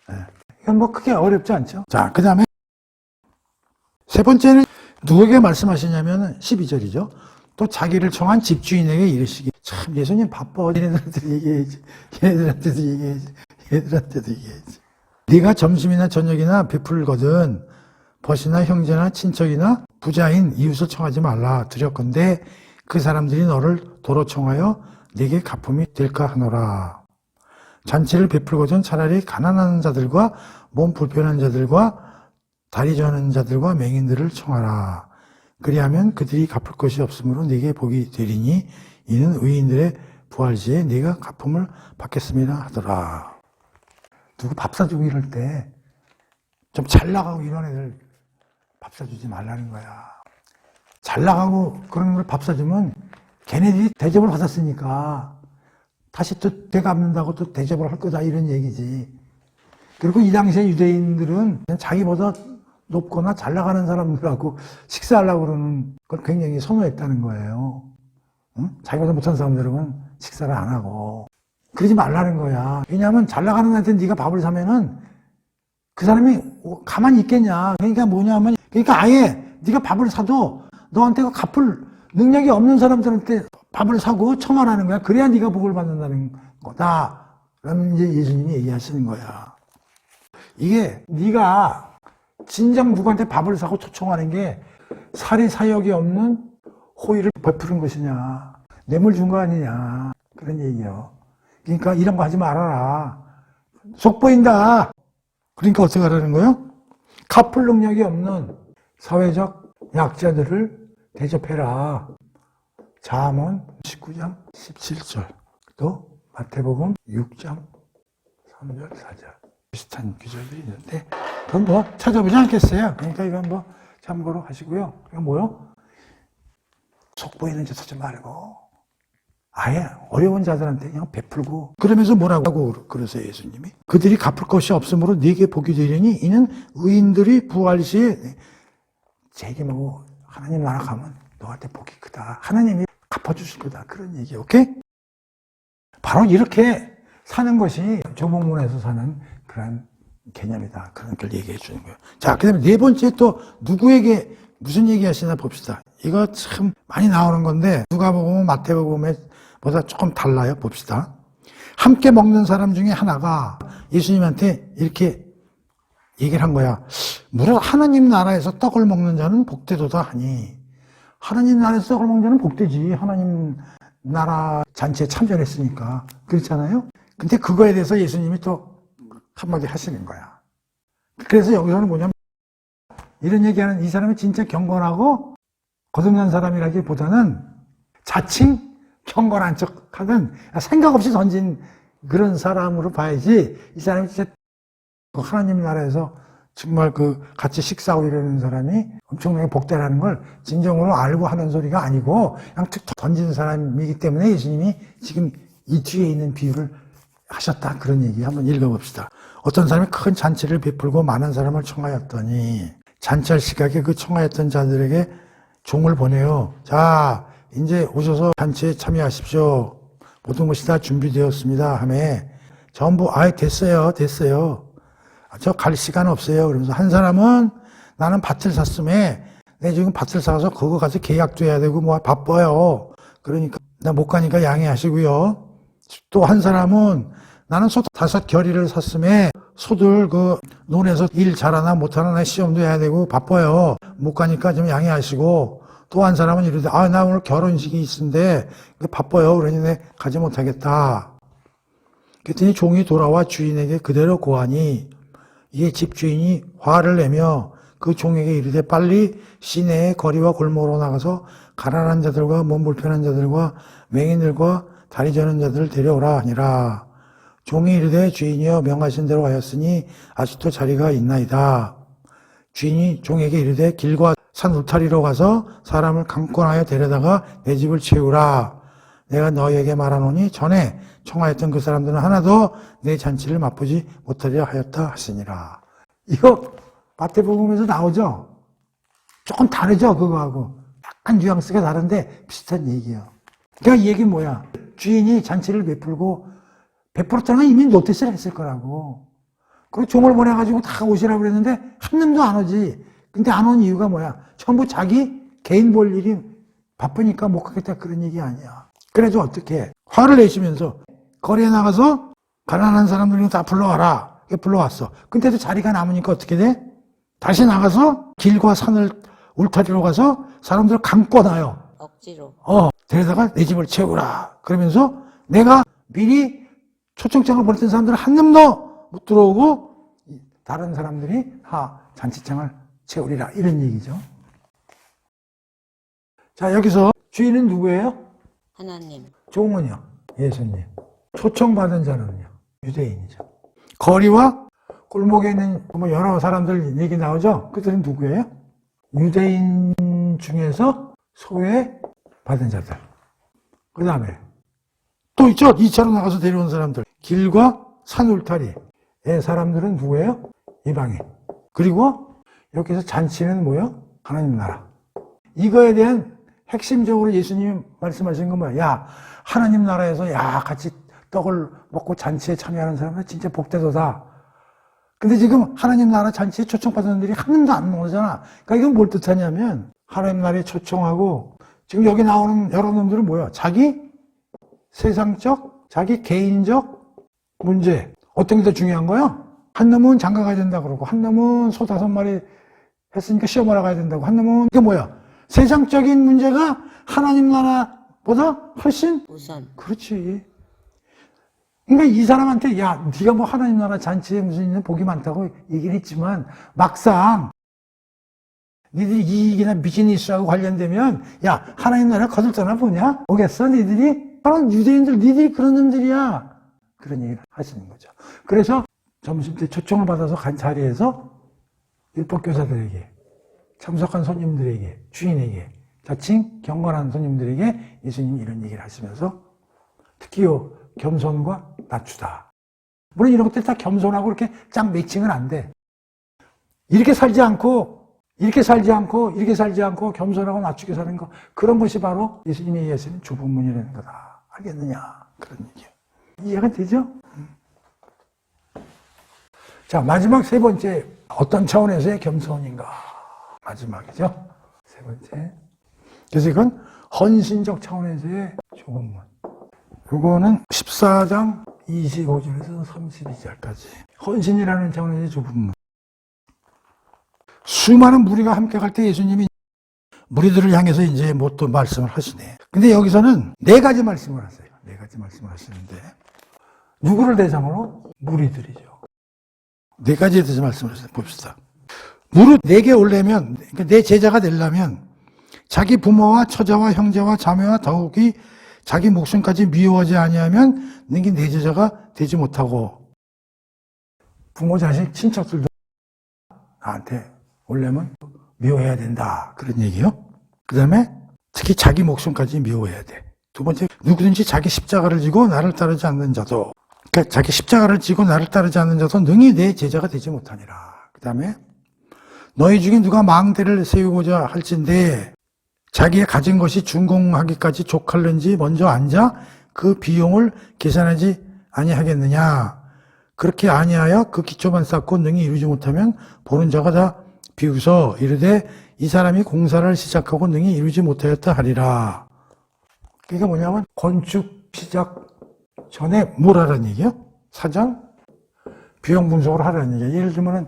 네. 이건 뭐 크게 어렵지 않죠. 자, 그 다음에 세 번째는 누구에게 말씀하시냐면 12절이죠. 또 자기를 청한 집주인에게 이르시기. 참 예수님 바빠. 얘네들한테도 얘기해야지. 얘네들한테도 얘기해야지. 얘네들한테도 얘기해야지. 네가 점심이나 저녁이나 베풀거든 벗이나 형제나 친척이나 부자인 이웃을 청하지 말라. 두렵건대 그 사람들이 너를 도로 청하여 네게 가품이 될까 하노라. 잔치를 베풀거든 차라리 가난한 자들과 몸 불편한 자들과 다리 저는 자들과 맹인들을 청하라. 그리하면 그들이 갚을 것이 없으므로 네게 복이 되리니 이는 의인들의 부활시에 네가 갚음을 받겠습니다 하더라. 누구 밥 사주고 이럴 때 좀 잘 나가고 이런 애들 밥 사주지 말라는 거야. 잘 나가고 그런 걸 밥 사주면 걔네들이 대접을 받았으니까 다시 또 되갚는다고 또 대접을 할 거다 이런 얘기지. 그리고 이 당시에 유대인들은 자기보다 높거나 잘 나가는 사람들하고 식사하려고 그러는 걸 굉장히 선호했다는 거예요. 응? 자기보다 못한 사람들은 식사를 안 하고. 그러지 말라는 거야. 왜냐하면 잘 나가는 애한테 네가 밥을 사면은 그 사람이 가만히 있겠냐. 그러니까 뭐냐면, 그러니까 아예 네가 밥을 사도 너한테 갚을 능력이 없는 사람들한테 밥을 사고 청하라는 거야. 그래야 네가 복을 받는다는 거다. 라는 이제 예수님이 얘기하시는 거야. 이게 네가 진정 누구한테 밥을 사고 초청하는 게 사리 사욕이 없는 호의를 베푸는 것이냐. 뇌물 준 거 아니냐. 그런 얘기요. 그러니까 이런 거 하지 말아라. 속 보인다. 그러니까 어떻게 하라는 거예요? 갚을 능력이 없는 사회적 약자들을 대접해라. 잠언 19장 17절, 또 마태복음 6장 3절 4절 비슷한 구절들이 있는데 그건 뭐 찾아보지 않겠어요. 그러니까 이건 뭐 참고로 하시고요. 이건 뭐요? 속 보이는 짓 하지 말고 아예 어려운 자들한테 그냥 베풀고. 그러면서 뭐라고 하고 그러세요, 예수님이? 그들이 갚을 것이 없으므로 네게 복이 되리니 이는 의인들이 부활 시에 책임하고 하나님 나라 가면 너한테 복이 크다. 하나님이 갚아주실 거다. 그런 얘기, 오케이? 바로 이렇게 사는 것이 조목문에서 사는 그런 개념이다. 그런 걸 얘기해 주는 거예요. 자, 그 다음에 네 번째 또 누구에게 무슨 얘기 하시나 봅시다. 이거 참 많이 나오는 건데 누가복음, 마태복음보다 조금 달라요. 봅시다. 함께 먹는 사람 중에 하나가 예수님한테 이렇게 얘기를 한 거야. 무릇 하나님 나라에서 떡을 먹는 자는 복되도다 하니. 하나님 나라에서 떡을 먹는 자는 복되지. 하나님 나라 잔치에 참전했으니까. 그렇잖아요? 근데 그거에 대해서 예수님이 또 한마디 하시는 거야. 그래서 여기서는 뭐냐면 이런 얘기하는 이 사람이 진짜 경건하고 거듭난 사람이라기보다는 자칭 경건한 척 하는 생각 없이 던진 그런 사람으로 봐야지 이 사람이 진짜 하나님 나라에서 정말 같이 식사하고 이러는 사람이 엄청나게 복되라는 걸 진정으로 알고 하는 소리가 아니고 그냥 툭 던지는 사람이기 때문에 예수님이 지금 이 뒤에 있는 비유를 하셨다. 그런 얘기 한번 읽어봅시다. 어떤 사람이 큰 잔치를 베풀고 많은 사람을 청하였더니 잔치할 시각에 그 청하였던 자들에게 종을 보내요. 자, 이제 오셔서 잔치에 참여하십시오. 모든 것이 다 준비되었습니다. 하매 전부 됐어요. 저 갈 시간 없어요. 그러면서 한 사람은 나는 밭을 샀음에 내 지금 밭을 사서 그거 가서 계약도 해야 되고 뭐 바빠요. 그러니까 나 못 가니까 양해하시고요. 또 한 사람은 나는 소 5겨리를 샀음에 소들 논에서 일 잘하나 못하나 나 시험도 해야 되고 바빠요. 못 가니까 좀 양해하시고. 또 한 사람은 이러대 나 오늘 결혼식이 있는데 바빠요. 그러니 내 가지 못하겠다. 그랬더니 종이 돌아와 주인에게 그대로 고하니 이에 집주인이 화를 내며 그 종에게 이르되 빨리 시내의 거리와 골목으로 나가서 가난한 자들과 몸 불편한 자들과 맹인들과 다리 저는 자들을 데려오라 하니라. 종이 이르되 주인이여 명하신 대로 하였으니 아직도 자리가 있나이다. 주인이 종에게 이르되 길과 산 울타리로 가서 사람을 강권하여 데려다가 내 집을 채우라. 내가 너희에게 말하노니 전에 청하였던 그 사람들은 하나도 내 잔치를 맛보지 못하리라 하였다 하시니라. 이거 마태복음에서 나오죠? 조금 다르죠, 그거하고. 약간 뉘앙스가 다른데 비슷한 얘기예요. 그러니까 이 얘기는 뭐야? 주인이 잔치를 베풀었다는 건 이미 노티스를 했을 거라고. 그리고 종을 보내가지고 다 오시라고 그랬는데 한 놈도 안 오지. 근데 안 온 이유가 뭐야? 전부 자기 개인 볼 일이 바쁘니까 못 가겠다 그런 얘기 아니야. 그래서 어떻게 해? 화를 내시면서 거리에 나가서 가난한 사람들을 다 불러와라. 불러왔어. 근데도 자리가 남으니까 어떻게 돼? 다시 나가서 길과 산을 울타리로 가서 사람들을 강권하여 억지로 데려다가 내 집을 채우라. 그러면서 내가 미리 초청장을 보냈던 사람들은 한 놈도 못 들어오고 다른 사람들이 잔치장을 채우리라. 이런 얘기죠. 자, 여기서 주인은 누구예요? 하나님. 종은요? 예수님. 초청받은 자는요? 유대인이죠. 거리와 골목에 있는 여러 사람들 얘기 나오죠? 그들은 누구예요? 유대인 중에서 소외 받은 자들. 그 다음에 또 있죠? 2차로 나가서 데려온 사람들. 길과 산 울타리의 사람들은 누구예요? 이방인. 그리고 여기서 잔치는 뭐예요? 하나님 나라. 이거에 대한 핵심적으로 예수님이 말씀하신 건 뭐야? 야, 하나님 나라에서 같이 떡을 먹고 잔치에 참여하는 사람은 진짜 복되도다. 근데 지금 하나님 나라 잔치에 초청받은 사람들이 한 명도 안 나오잖아. 그러니까 이건 뭘 뜻하냐면 하나님 나라에 초청하고 지금 여기 나오는 여러 놈들은 뭐야? 자기 세상적, 자기 개인적 문제. 어떤 게 더 중요한 거야? 한 놈은 장가 가야 된다 그러고 한 놈은 소 5마리 했으니까 시험하러 가야 된다고 한 놈은 이게 뭐야? 세상적인 문제가 하나님 나라보다 훨씬 우선. 그렇지. 그러니까 이 사람한테 야, 네가 뭐 하나님 나라 잔치에 무슨 복이 많다고 얘기를 했지만 막상 니들이 이익이나 비즈니스하고 관련되면 야, 하나님 나라 거들떠나 보냐? 오겠어? 니들이? 바로 유대인들, 니들이 그런 놈들이야. 그런 얘기를 하시는 거죠. 그래서 점심 때 초청을 받아서 간 자리에서 율법교사들에게, 참석한 손님들에게, 주인에게, 자칭 경건한 손님들에게 예수님이 이런 얘기를 하시면서 특히 겸손과 낮추다. 물론 이런 것들 다 겸손하고 이렇게 짱 매칭은 안 돼. 이렇게 살지 않고 겸손하고 낮추게 사는 거, 그런 것이 바로 예수님이 얘기하시는 좁은 문이라는 거다. 알겠느냐? 그런 얘기예요. 이해가 되죠? 자, 마지막 세 번째, 어떤 차원에서의 겸손인가? 마지막이죠? 세 번째. 그래서 이건 헌신적 차원에서의 좁은 문. 이거는 14장 25절에서 32절까지. 헌신이라는 차원에서의 좁은 문. 수많은 무리가 함께 갈 때 예수님이 무리들을 향해서 이제 뭐 또 말씀을 하시네. 근데 여기서는 4가지 말씀을 하세요. 4가지 말씀을 하시는데, 누구를 대상으로? 무리들이죠. 4가지에 대해서 말씀을 하세요. 봅시다. 무릇 내게 오려면, 그러니까 내 제자가 되려면, 자기 부모와 처자와 형제와 자매와 더욱이 자기 목숨까지 미워하지 아니하면 너게 내 제자가 되지 못하고, 부모, 자식, 친척들도 나한테 오려면 미워해야 된다. 그런 얘기요. 그 다음에 특히 자기 목숨까지 미워해야 돼. 두 번째, 누구든지 자기 십자가를 지고 나를 따르지 않는 자도, 그러니까 자기 십자가를 지고 나를 따르지 않는 자도 능히 내 제자가 되지 못하니라. 그 다음에 너희 중에 누가 망대를 세우고자 할진대 자기의 가진 것이 준공하기까지 족할는지 먼저 앉아 그 비용을 계산하지 아니하겠느냐. 그렇게 아니하여 그 기초만 쌓고 능히 이루지 못하면 보는 자가 다 비웃어 이르되 이 사람이 공사를 시작하고 능히 이루지 못하였다 하리라. 그게 뭐냐면 건축 시작 전에 뭘 하라는 얘기요? 사전 비용 분석을 하라는 얘기예요. 예를 들면은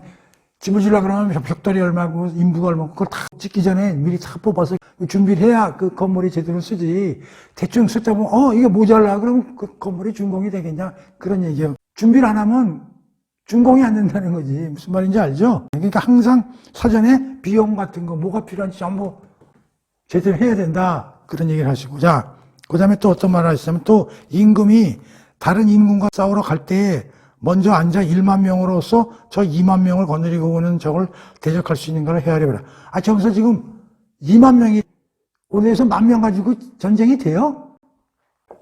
집을 지으려고 그러면 벽돌이 얼마고 인부가 얼마고 그걸 다 짓기 전에 미리 다 뽑아서 준비를 해야 그 건물이 제대로 쓰지. 대충 쓰다 보면 이게 모자라 그러면 그 건물이 준공이 되겠냐 그런 얘기예요. 준비를 안 하면 준공이 안 된다는 거지. 무슨 말인지 알죠? 그러니까 항상 사전에 비용 같은 거 뭐가 필요한지 전부 제대로 해야 된다 그런 얘기를 하시고, 자, 그 다음에 또 어떤 말을 하시냐면 또 임금이 다른 임금과 싸우러 갈 때에 먼저 앉아 1만 명으로서 저 2만 명을 거느리고 오는 적을 대적할 수 있는가를 헤아려보라. 저기서 지금 2만 명이 오늘에서 10,000명 가지고 전쟁이 돼요?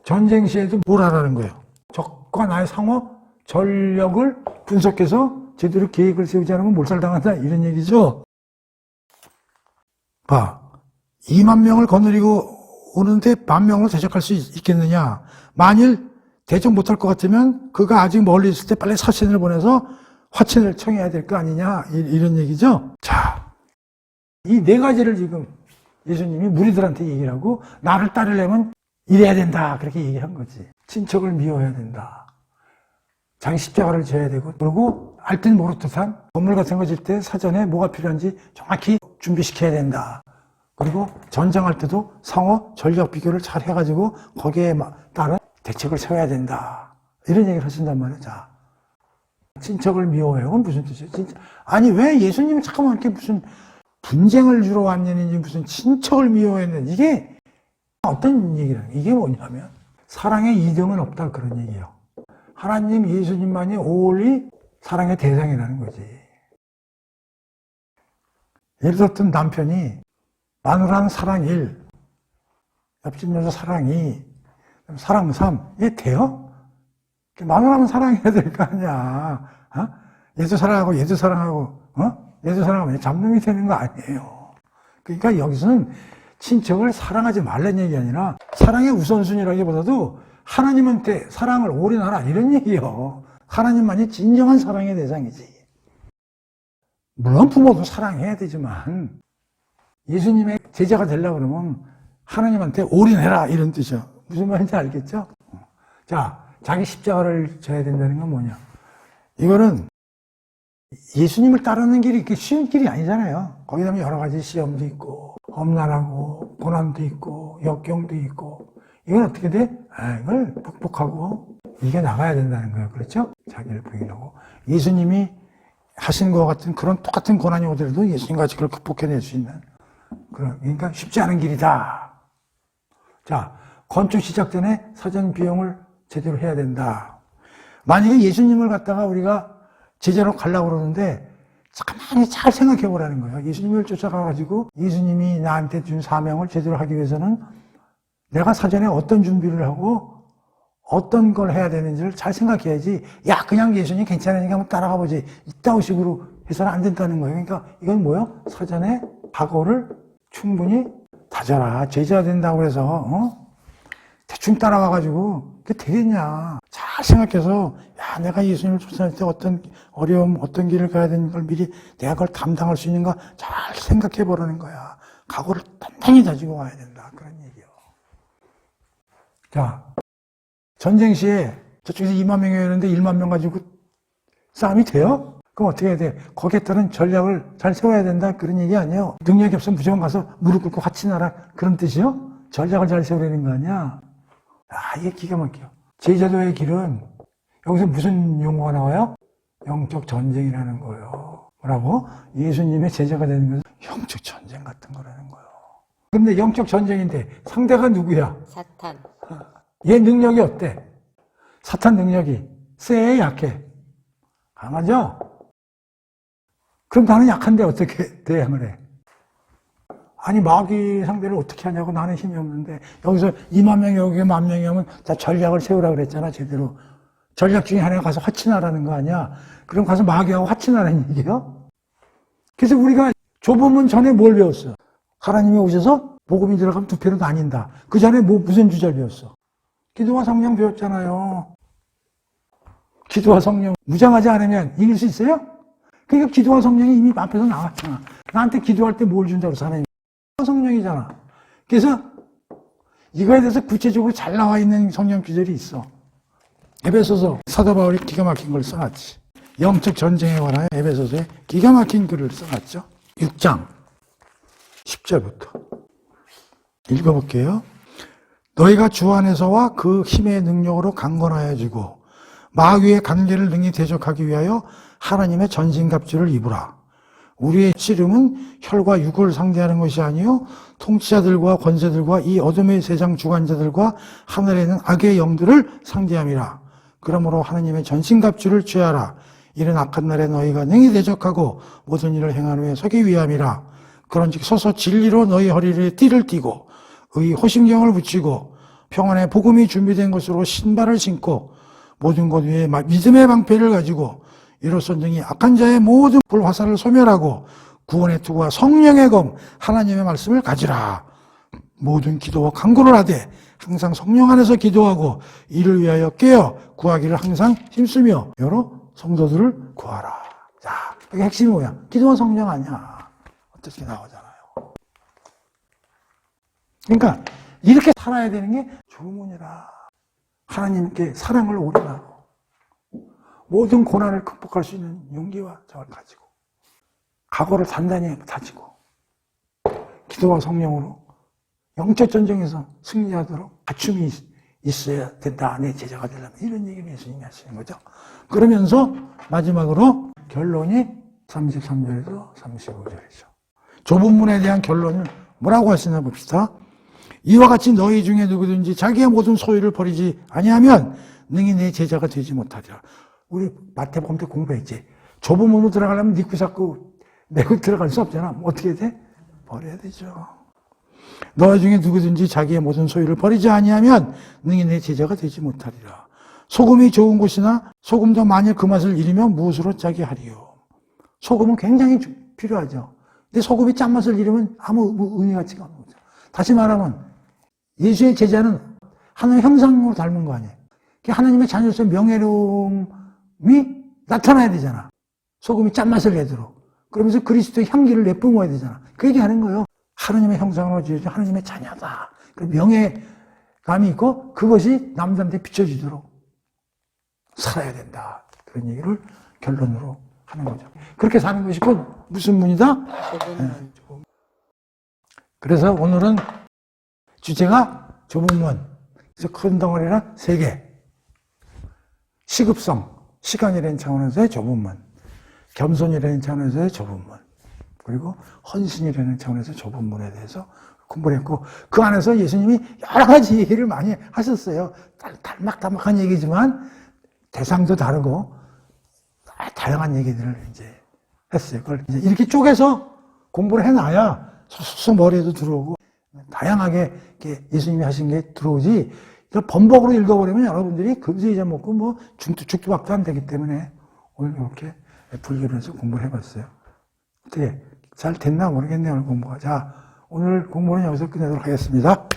전쟁 시에도 뭘 하라는 거예요? 적과 나의 상호 전력을 분석해서 제대로 계획을 세우지 않으면 몰살당한다 이런 얘기죠. 봐, 2만 명을 거느리고 오는데 10,000명으로 대적할 수 있겠느냐. 만일 대적 못할 것 같으면 그가 아직 멀리 있을 때 빨리 사신을 보내서 화친을 청해야 될 거 아니냐 이런 얘기죠. 자, 이 4가지를 지금 예수님이 무리들한테 얘기를 하고 나를 따르려면 이래야 된다 그렇게 얘기한 거지. 친척을 미워해야 된다. 자기 십자가를 져야 되고, 그리고 알듯 모르듯한 건물 같은 거 질 때 사전에 뭐가 필요한지 정확히 준비시켜야 된다. 그리고 전쟁할 때도 상호 전력 비교를 잘 해가지고 거기에 따른 대책을 세워야 된다. 이런 얘기를 하신단 말이에요. 자, 친척을 미워해요. 그건 무슨 뜻이에요? 진짜. 아니, 왜 예수님이 잠깐만 이렇게 무슨 분쟁을 주러 왔느니 무슨 친척을 미워했느니 이게 어떤 얘기라는 거예요? 이게 뭐냐면 사랑의 이등은 없다 그런 얘기예요. 하나님, 예수님만이 오홀리 사랑의 대상이라는 거지. 예를 들었던 남편이 마누라는 사랑 1, 옆집 여자 사랑 2, 사랑 3, 이게 돼요? 마누라면 사랑해야 될 거 아니야. 얘도 사랑하고 얘도 사랑하고 얘도 사랑하면 잡놈이 되는 거 아니에요. 그러니까 여기서는 친척을 사랑하지 말란 얘기 아니라 사랑의 우선순위라기보다도 하나님한테 사랑을 올인하라 이런 얘기예요. 하나님만이 진정한 사랑의 대상이지. 물론 부모도 사랑해야 되지만 예수님의 제자가 되려고 그러면 하나님한테 올인해라 이런 뜻이야. 무슨 말인지 알겠죠? 자, 자기 십자가를 져야 된다는 건 뭐냐? 이거는 예수님을 따르는 길이 이렇게 쉬운 길이 아니잖아요. 거기다 보면 여러 가지 시험도 있고 험난하고 고난도 있고 역경도 있고 이건 어떻게 돼? 이걸 극복하고 이겨나가야 된다는 거예요. 그렇죠? 자기를 부인하고 예수님이 하신 것 같은 그런 똑같은 고난이 오더라도 예수님같이 그걸 극복해낼 수 있는 그러니까 쉽지 않은 길이다. 자, 건축 시작 전에 사전 비용을 제대로 해야 된다. 만약에 예수님을 갖다가 우리가 제자로 가려고 그러는데 가만히 잘 생각해 보라는 거예요. 예수님을 쫓아가가지고 예수님이 나한테 준 사명을 제대로 하기 위해서는 내가 사전에 어떤 준비를 하고 어떤 걸 해야 되는지를 잘 생각해야지. 야, 그냥 예수님 괜찮으니까 한번 따라가 보지. 이따위 식으로 해서는 안 된다는 거예요. 그러니까 이건 뭐예요? 사전에 각오를 충분히 다져라. 제자가 된다고 해서 대충 따라가가지고 그게 되겠냐. 잘 생각해서 야, 내가 예수님을 쫓아낼 때 어떤 어려움, 어떤 길을 가야 되는 걸 미리 내가 그걸 감당할 수 있는가 잘 생각해 보라는 거야. 각오를 단단히 다지고 와야 된다. 그런 얘기요. 자, 전쟁 시에 저쪽에서 2만 명이었는데 1만 명 가지고 싸움이 돼요? 그럼 어떻게 해야 돼? 거기에 따른 전략을 잘 세워야 된다. 그런 얘기 아니에요. 능력이 없으면 무조건 가서 무릎 꿇고 화친하라. 그런 뜻이요? 전략을 잘 세우라는 거 아니야? 이게 기가 막혀. 제자도의 길은 여기서 무슨 용어가 나와요? 영적 전쟁이라는 거예요. 뭐라고? 예수님의 제자가 되는 것은 영적 전쟁 같은 거라는 거예요. 근데 영적 전쟁인데 상대가 누구야? 사탄. 얘 능력이 어때? 사탄 능력이 세, 약해? 강하죠? 그럼 나는 약한데 어떻게 대응을 해? 아니, 마귀 상대를 어떻게 하냐고. 나는 힘이 없는데 여기서 2만 명이 여기 1만 명이 오면 자, 전략을 세우라 그랬잖아. 제대로. 전략 중에 하나가 가서 화친하라는 거 아니야? 그럼 가서 마귀하고 화친하라는 얘기예요? 그래서 우리가 좁으면 전에 뭘 배웠어? 하나님이 오셔서 복음이 들어가면 두 패로 나뉜다. 그 전에 무슨 주제를 배웠어? 기도와 성령 배웠잖아요. 기도와 성령 무장하지 않으면 이길 수 있어요? 그러니까 기도와 성령이 이미 앞에서 나왔잖아. 나한테 기도할 때 뭘 준다고 그래서 하나님 성령이잖아. 그래서 이거에 대해서 구체적으로 잘 나와 있는 성령 구절이 있어. 에베소서 사도 바울이 기가 막힌 걸 써놨지. 영적 전쟁에 관하여 에베소서에 기가 막힌 글을 써놨죠. 6장 10절부터 읽어볼게요. 너희가 주 안에서와 그 힘의 능력으로 강건하여지고 마귀의 관계를 능히 대적하기 위하여 하나님의 전신갑주를 입으라. 우리의 씨름은 혈과 육을 상대하는 것이 아니요 통치자들과 권세들과 이 어둠의 세상 주관자들과 하늘에 있는 악의 영들을 상대함이라. 그러므로 하나님의 전신갑주를 취하라. 이른 악한 날에 너희가 능히 대적하고 모든 일을 행한 후에 서기 위함이라. 그런즉 서서 진리로 너희 허리를 띠를 띠고 의 호심경을 붙이고 평안의 복음이 준비된 것으로 신발을 신고 모든 것 위에 믿음의 방패를 가지고 이로써 능히 악한 자의 모든 불화살을 소멸하고 구원의 투구와 성령의 검 하나님의 말씀을 가지라. 모든 기도와 간구를 하되 항상 성령 안에서 기도하고 이를 위하여 깨어 구하기를 항상 힘쓰며 여러 성도들을 구하라. 자, 이게 핵심이 뭐야? 기도와 성령 아니야. 어떻게 나오잖아요. 그러니까 이렇게 살아야 되는 게 주문이라. 하나님께 사랑을 올인하고 모든 고난을 극복할 수 있는 용기와 저를 가지고 각오를 단단히 다지고 기도와 성령으로 영적 전쟁에서 승리하도록 갖춤이 있어야 된다. 내 제자가 되려면 이런 얘기를 예수님이 하시는 거죠. 그러면서 마지막으로 결론이 33절에서 35절이죠. 좁은 문에 대한 결론을 뭐라고 하시나 봅시다. 이와 같이 너희 중에 누구든지 자기의 모든 소유를 버리지 아니하면 능히 내 제자가 되지 못하리라. 우리 마태복음 때 공부했지. 좁은 문으로 들어가려면 니꾸 잡고 내고 들어갈 수 없잖아. 어떻게 돼? 버려야 되죠. 너희 중에 누구든지 자기의 모든 소유를 버리지 아니하면 능히 내 제자가 되지 못하리라. 소금이 좋은 곳이나 소금도 만일 그 맛을 잃으면 무엇으로 짜게 하리요. 소금은 굉장히 필요하죠. 근데 소금이 짠맛을 잃으면 아무 의미 가치가 없는 거죠. 다시 말하면 예수의 제자는 하나님의 형상으로 닮은 거 아니에요. 하나님의 자녀로서 명예로움이 나타나야 되잖아. 소금이 짠맛을 내도록. 그러면서 그리스도의 향기를 내뿜어야 되잖아. 그 얘기하는 거예요. 하나님의 형상으로 지어진 하나님의 자녀다. 그 명예감이 있고 그것이 남들한테 비춰지도록 살아야 된다. 그런 얘기를 결론으로 하는 거죠. 그렇게 사는 것이 곧 무슨 문이다? 좁은 문. 그래서 오늘은 주제가 좁은 문. 그래서 큰 덩어리는 3개. 시급성, 시간이라는 차원에서의 좁은 문. 겸손이라는 차원에서의 좁은 문. 그리고 헌신이라는 차원에서 좁은 문에 대해서 공부를 했고, 그 안에서 예수님이 여러 가지 얘기를 많이 하셨어요. 달막달막한 얘기지만 대상도 다르고 다양한 얘기들을 이제 했어요. 그걸 이제 이렇게 쪼개서 공부를 해놔야 소소 머리에도 들어오고 다양하게 이렇게 예수님이 하신 게 들어오지, 이걸 번복으로 읽어버리면 여러분들이 금세 잊어먹고 뭐 죽도 박도 안 되기 때문에 오늘 이렇게 불교를 해서 공부를 해봤어요. 어떻게 잘 됐나 모르겠네요, 오늘 공부가. 자, 오늘 공부는 여기서 끝내도록 하겠습니다.